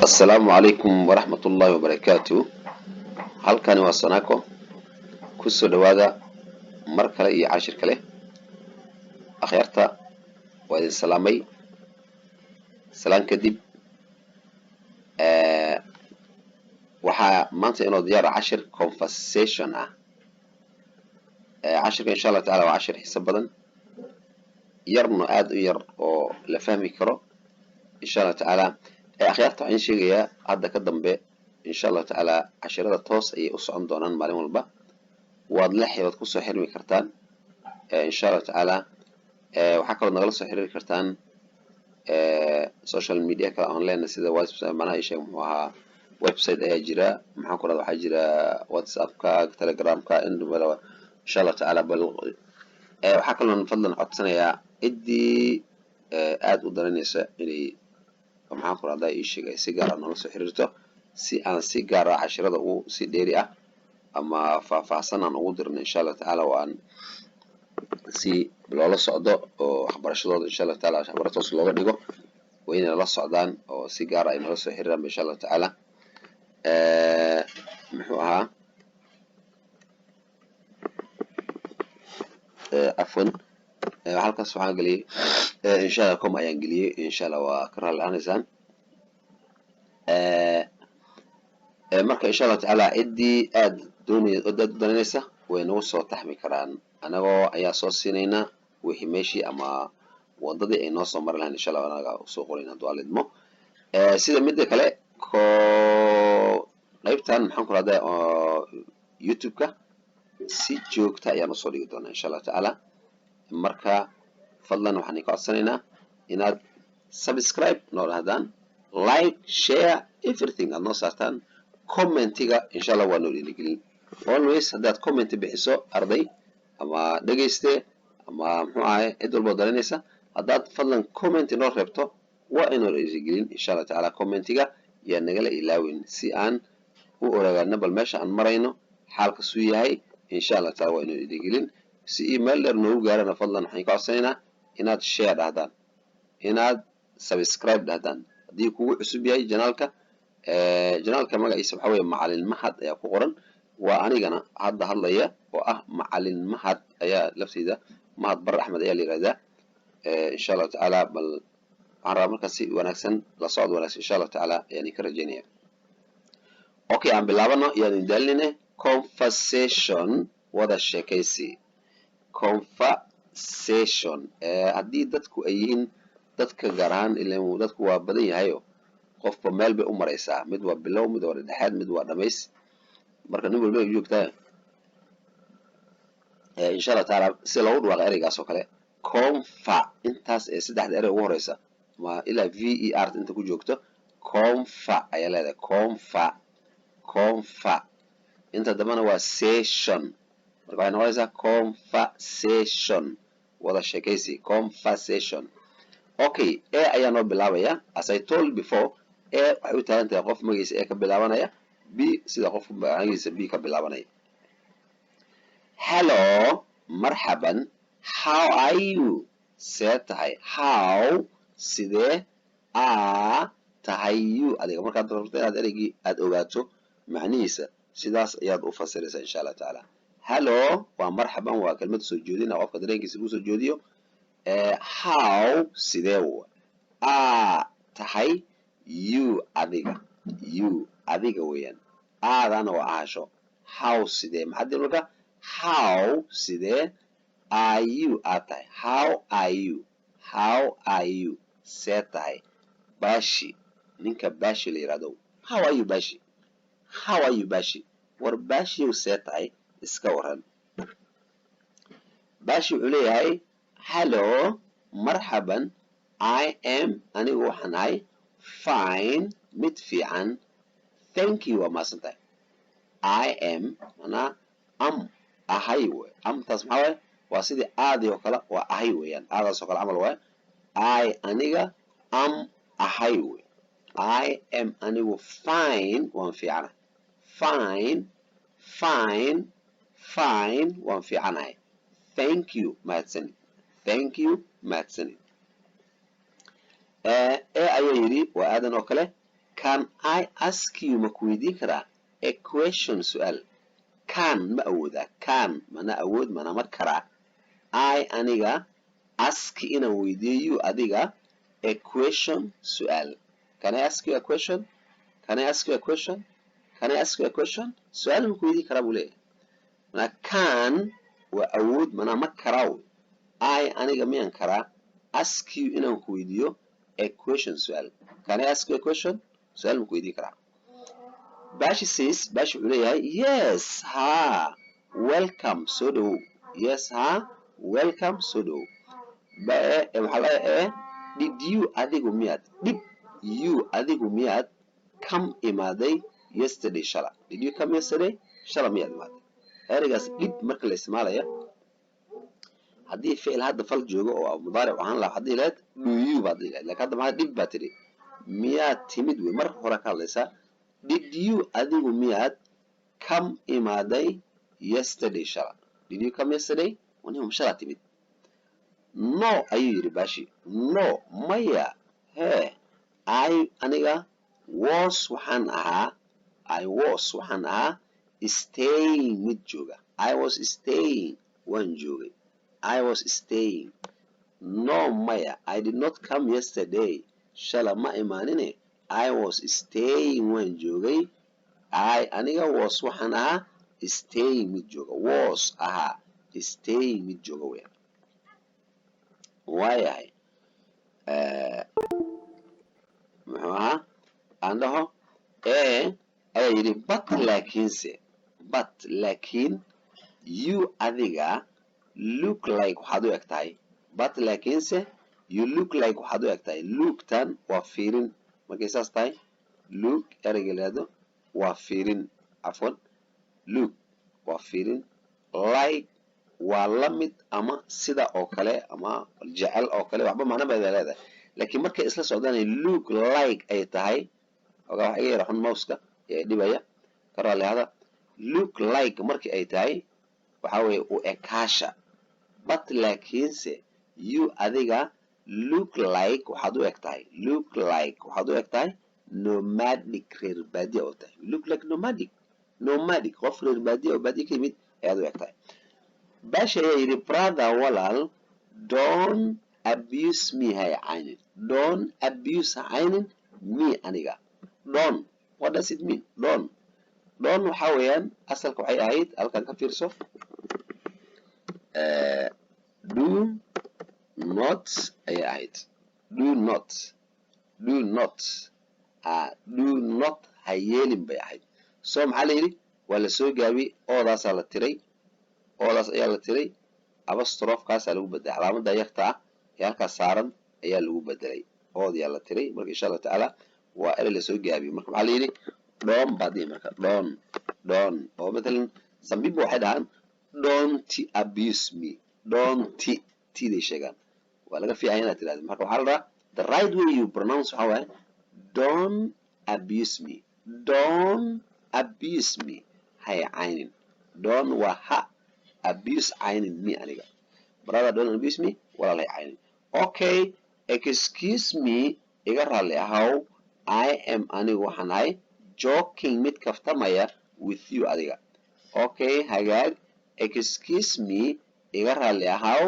السلام عليكم ورحمة الله وبركاته. halkani waa Sanaco ku soo dhawaada mar kale iyo cashir kale. Akhyarta waa idin salaamay salaan kadib waxaa maanta inoo diyaar cashir conversation ah. Cashirka insha Allah taala waa cashir xiiso badan yarna aad u yar oo la fahmi karo insha Allah taala. Akhyarta waxaan sheegayaa hadda ka dambe insha Allah taala cashirada toos ay u socon doonaan maalin walba. waad la xiriir ku soo xirmi kartaan insha Allah taala. waxa kale nagala soo xiriiri kartaan social media kala online sida WhatsApp macnaha isha muxuu ahaa website ayaa jira maxaan ku raad waxa jira WhatsApp ka Telegram ka insha Allah taala bal waxa kale oo fadlan codsanayaa idii aad u daranaysa inay maxaan ku raad ay sheegay si gaar ah nala soo xiriirto si aan si gaar ah cashirada u si dheeri ah ama faahfaahsan aan ugu dirno insha Allah taala waan si loola socdo oo waxbarashadooda insha Allah taala waxbarashadoos looga dhigo waa inay la socdaan oo si gaar ah ay nala soo xiriiraan insha Allah taala. muxuu ahaa afwan halkaas waxaan galiyay insha Allah kom ayaan galiyay insha Allah waa ka raali aanaysan marka insha Allah taala idii aad doonaysa way nagu soo taxmi karaan anagoo ayaa soo siinayna wixii meeshii ama wadadii ay noo soo mari lahayn insha Allah anaga soo qorayna dualidmo sida mid kale ko qaybtan maxaan ku raadaya YouTube-ka si joogta ayaan soo dhigi doonaa insha Allah taala. marka fadlan waxaan ka codsanaynaa inaad subscribe noo dhahdaan like share everything aad noo saartaan commentiga insha Allah waa noo dhiirigelin. always haddaad comment bixiso arday ama dhageyste ama muxuu ahay cid walba daranaysa haddaad fadlan comment noo reebto waa inoo dhiirigelin insha Allah taala. commentiga yaa nagala ilaawin si aan u ogaano bal meesha aan marayno xaalka suu yahay insha Allah taala waa inoo dhiirigelin. si email dheer noogu gaarana fadlan waxaan ka codsanaynaa inaad share dhahdaan inaad subscribe dhahdaan haddii kugu cusub yahay janaalka magaciisa waxa weeye macalin mahad ayaa ku qoran waa anigana hadda hadlaya oo ah macalin mahad ayaa laftiida mahad bar axmed ayaa la yiraahdaa insha Allah taala. bal waxaan rabaa markaas si wanaagsan la socod wanaagsan insha Allah taala ayaan ka rajaynayaa. okay aan bilaabano yaan indaalinay conversation wada sheekaysi conversation haddii dadku ay yihiin dadka gaar ahaan ilaa dadku waa badan yahayo qofba meel bay u maraysaa mid waa bilow mid waa dhexaad mid waa dhamays marka nin walba joogtaa insha Allah taala si loogu dhawaaqo ereygaas oo kale confa intaas ee saddexda erey ugu horeysa ma ilaa ver inta ku joogto confa ayaa leedahay confa inta dambana waa session marka waxay noqonaysaa conversation wada sheekaysi conversation. okay ayaa noo bilaabaya as I told before waxay u taagan tahay qof magiisa ka bilaabanaya b sida qof magiisa b ka bilaabanaya. hello marhaban how are you see tahay how sidee tahay you adiga markaad rabto inaad ereygii aad ogaato macnihiisa sidaas ayaad u fasiraysaa insha Allah taala. hello waa marhaban waa kelmad soo jeedina qofka dareenkiisa uu soo jeediyo how sidee tahay you adiga weeyaan aadana waa ahasho how sidee maxaa marka how sidee are you tahay how are you see tahay bashi ninka bashi la yiraahdo how are you bashi war bashi see tahay iska waran. bashi wuxuu leeyahay hello marhaban I am anigu waxaan ahay fine mid fiican thank you waa mahadsantahay. I am ana ahay wey taas maxaa waye waa sidii aadii oo kale waa ahay weeyaan aadaas oo kale camal waay aniga ahay wey I am anigu fine waan fiicanahay fine waan fiicanahay thank you mahadsanid mahadsanid ayuu yiri waa aadan oo kale can I ask you ma ku weydiin karaa a question su'aal can ma awoodaa can mana awood mana mar karaa I aniga ask inaan weydiiyo you adiga a question su'aal can I ask you a question can I ask you a question can I ask you a question su'aal ma ku weydiin karaa buu leeyahay mana can waa awood mana mar karaa I aniga miyaan karaa ask you inaan ku weydiiyo a question su'aal can I ask you a question su'aal ma ku weydiin karaa Bashi says Bashi wuxuu leeyahay yes ha welcome soo dhawow yes ha welcome soo dhawow waxaa laga did you adigu miyaad did you adigu miyaad come imaaday yesterday shala did you come yesterday shala miyaad imaaday ereygaas did marka la isticmaalaya haddii ficil hadda fal joogo oo mudaaric ahaan lahaa haddii leed do you baad leedahay laakiin hadda maxaa did baa tiri miyaad timid wey mar hore ka hadlaysaa did you adigu miyaad come imaaday yesterday shala did you come yesterday wanima shala timid no ayuu yidhi Bashi no maya hee aniga waxaan ahaa staying mid jooga I was staying waan joogay I was staying no maya I did not come yesterday shala ma imaanine I was staying waan joogay aniga waxaan ahaa staying mid jooga staying mid jooga weyn waayahay muxuu ahaa aan dhaho ayaa yidhi but laakiin you adiga look like waxaad u eg tahay but laakiinse you look like waxaad u eg tahay looktan waa fiirin markay saas tahay look ereyga laado waa fiirin cafwan look waa fiirin like waa la mid ama sida oo kale ama jecel oo kale waxba macno bay leedahay laakiin markay isla socdaan look like ay tahay ogaa wax iga yar xun mouse-ka ee dhibaya ka raali look like markii ay tahay waxa weeye u ekaasha but laakiinse you adiga look like waxaad u eg tahay nomadic reer baadiya oo tahay look like nomadic qof reer baadiya oo baadiya ka yimid ayaad u eg tahay Bashi ayaa yidhi brother walaal don't abuse me hay caynin don't abuse caynin me aniga don't what does it mean don't waxaa weeyaan asalka waxay ahayd halkan ka fiirso do not ayay ahayd do not ha yeelin bay ahayd so maxaa la yidhi waa la soo gaabiyey oodaasaa la tiray odaas ayaa la tiray abastrofkaasaa lagu bedelay calaamada yarta ah ee halkaas saaran ayaa lagu bedelay oodyaa la tiray marka insha Allah tacaala waa erey la soo gaabiyey marka maxaa la yidhi don't baad dhihi marka don't oo matalan some people waxay dhahaan don't abuse me don't day sheegaan waa laga fiican inaad tiraahdo marka waxaa la dhahaa the right way you pronounce waxaa waaye don't abuse me hay caynin don't waa ha abuse caynin me aniga brother don't abuse me walaal hay caynin okay excuse me iga raalli ahow I am anigu waxaan ahay joking mid kaftamaya with you adiga okay hagaag excuse me iga raalli ahow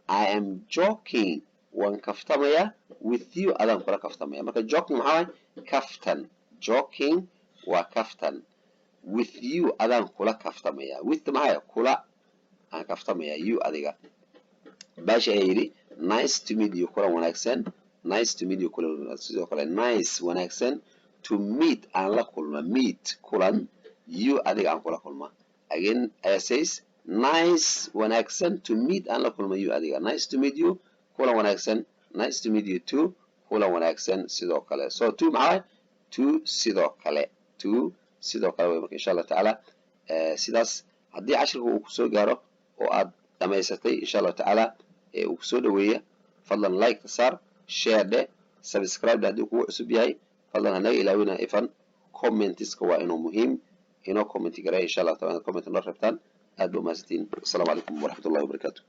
I am joking waan kaftamaya with you adaan kula kaftamaya marka joking maxaa waaye kaftan joking waa kaftan with you adaan kula kaftamaya with maxaa kula aan kaftamaya you adiga Bashi ayaa yidhi nice to meet you kulan wanaagsan sidoo kale nice wanaagsan to meet aan la kulma meet kulan you adiga aan kula kulma again says nice wanaagsan to meet aan la kulma you adiga nice to meet you kulan wanaagsan nice to meet you too kulan wanaagsan sidoo kale so to maxaa to sidoo kale way marka insha Allah tacaala sidaas haddii cashirka uu ku soo gaaro oo aad dhamaysatay insha Allah tacaala uu ku soo dhaweeya fadlan like saar share de subscribe haddii kugu cusub yahay fadlan hanaga ilaawina ifan commentiska waa inuu muhiim inoo comment gareeya insha Allah tacaala comment noo rabtaan aad baa mahadsantiin assalamu calaykum waraxmatullahi wabarakaatuh